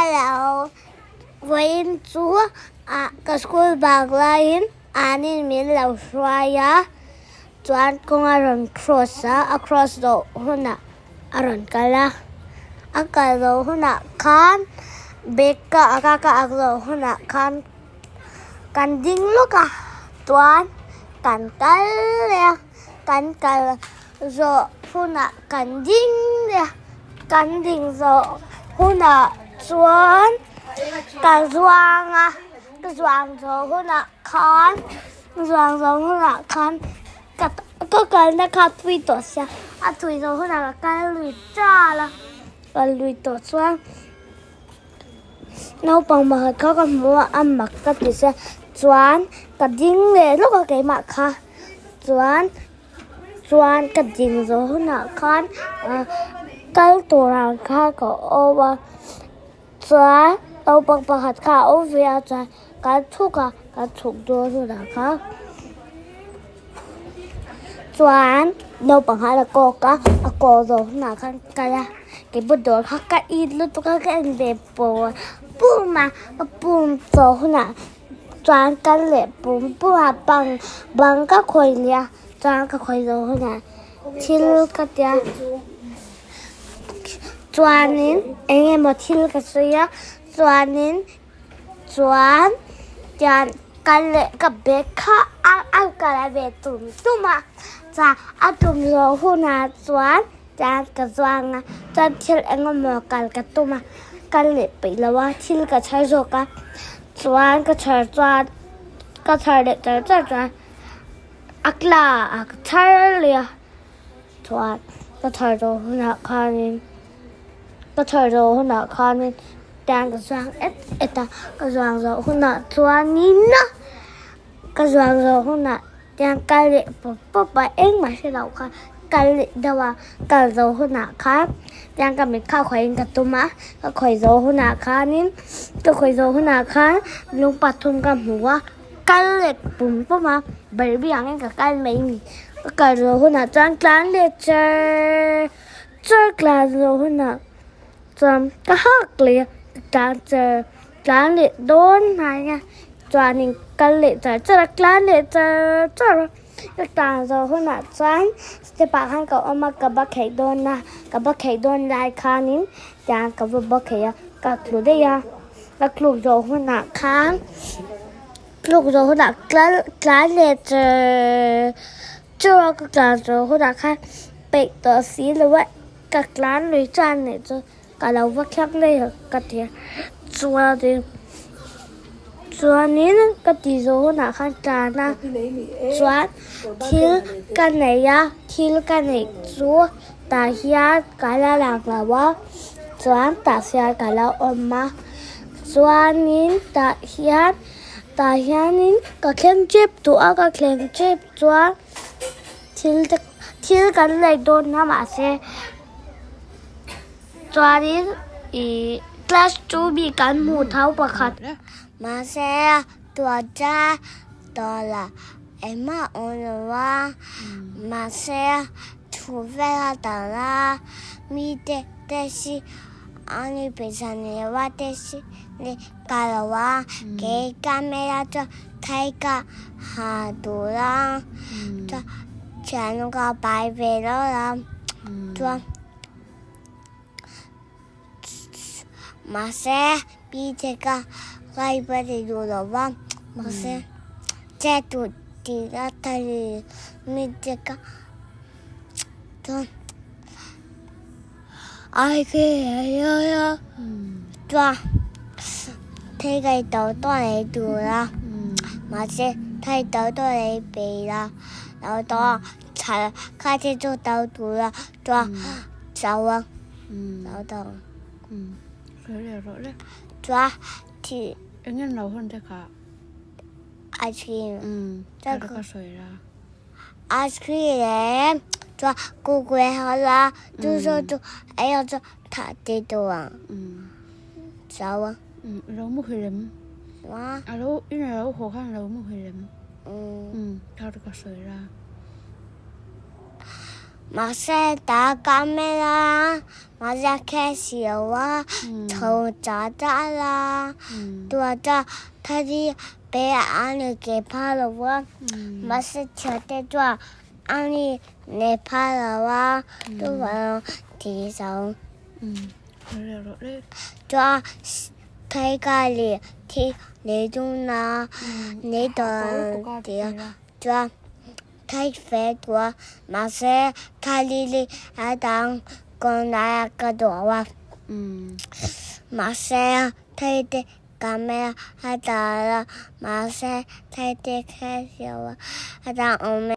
Hello, với chú cái school bag lain anin min lau swaya chuan kong aron across do huna aron kala akal do huna khan beka akaka aklo huna khan kan ding luka chuan kan kal le kan kal zo huna kan ding le kan ding zo huna chuan cái doang zo huna khan doang zo huna khan cái na ka tui to sia a tui zo huna ka lui cha la ka lui to chuan nấu bằng mà có con mua ăn mặc cái gì sẽ chuan cái dính về lúc cái mặt kha chuan cái dính zo huna khan cái tổ hàng kha có over chuan tàu bằng hạt kha over chuan cái thuốc đồ rồi đó kha chuan nấu bằng hạt là cô rồi huna khan cái bữa đó cái ít lúc cái anh đẹp bò bùm mà bùm rồi huna chuan cái lệ bùm mà bằng cái khoai lia chuan cái khoai rồi huna thil cái tia chuanin anh em một thil cái gì á chuan cái lệ cái bé khá ăn cái là về tụm mà cha ăn tụm rồi huna chuan cái doang chuan thil anh em một cái tụm mà cái lệ bị là wa thil cái chai rồi cái chuan cái chai để chuan akla chai lia chuan cái chai rồi huna khanin cái chai rồi huna khanin đang cái doang cái doang rồi huna chuan nina cái doang rồi huna đang cái lệ bố anh mà sẽ đâu kha cái lệ đâu cái rồi huna kha đang cái mình khao khoai cái tụm mà cái khoai rồi huna khanin cái khoai rồi huna kha lúc bắt thùng cái mua cái lệ bùm mà bởi vì anh cái mình cái rồi huna chuan cái lệ chơi cái rồi huna chuan cái hắc lệ cái lệ đốn này nha chuan cái lệ chơi cái lệ chơi cái rồi huna chuan sẽ bảo hắn cậu ông cái bác khẩy đôn lại khanin đang cái bác khẩy cái lúa đây cái lúa rồi huna khan lúa rồi huna cái lệ chơi cái rồi huna khan bị tớ xí là vậy cái lán lưới tràn này cho cái đầu vắt khác đây cái thiệt chuan nín cái tí rồi huna khan tràn na chuan thil cái này cái này chúa ta hian cái là lạc là wa chuan ta hian cái là 엄마 chuan nín ta hian nín cái khem chép tụa cái khem chép chuan thil cái này đôn na mà sẽ chuan nín class 2 bị cán mù tháo bạc khát mà sẽ tua cha đó là em mà ôn wa mà sẽ thu về là là mi te si anh bây giờ này wa te si này cái là wa cái camera cho thay cả hà đồ la cho channel cái bài về đó là cho mà sẽ bị cái cái bài để đồ là wa mà sẽ che tụt thì ra thay mình cái thôi ai cái cho thay cái đầu to này đủ là mà sẽ thay đầu to này bị là đầu to chạy khai thế cho đầu đủ là cho sáu đầu đầu rồi cho thì anh em lâu hơn thế cả ice cream cái có sợi ra ice cream cho cô quay họ là chú ấy cho thả tê đồ sao lâu một hồi lắm lâu ít là lâu khó khăn lâu một hồi lắm cái có sợi ra 马赛打卡梅拉，马赛开始哇，头扎扎啦，多扎他的被安利给怕了哇，马赛跳的抓安利你怕了哇，都往地上，抓开咖喱提你中啦，你的抓。太肥多，马赛卡里里还当跟那个多哇，马赛太的干咩还打了，马赛太的开销啊，还当我们。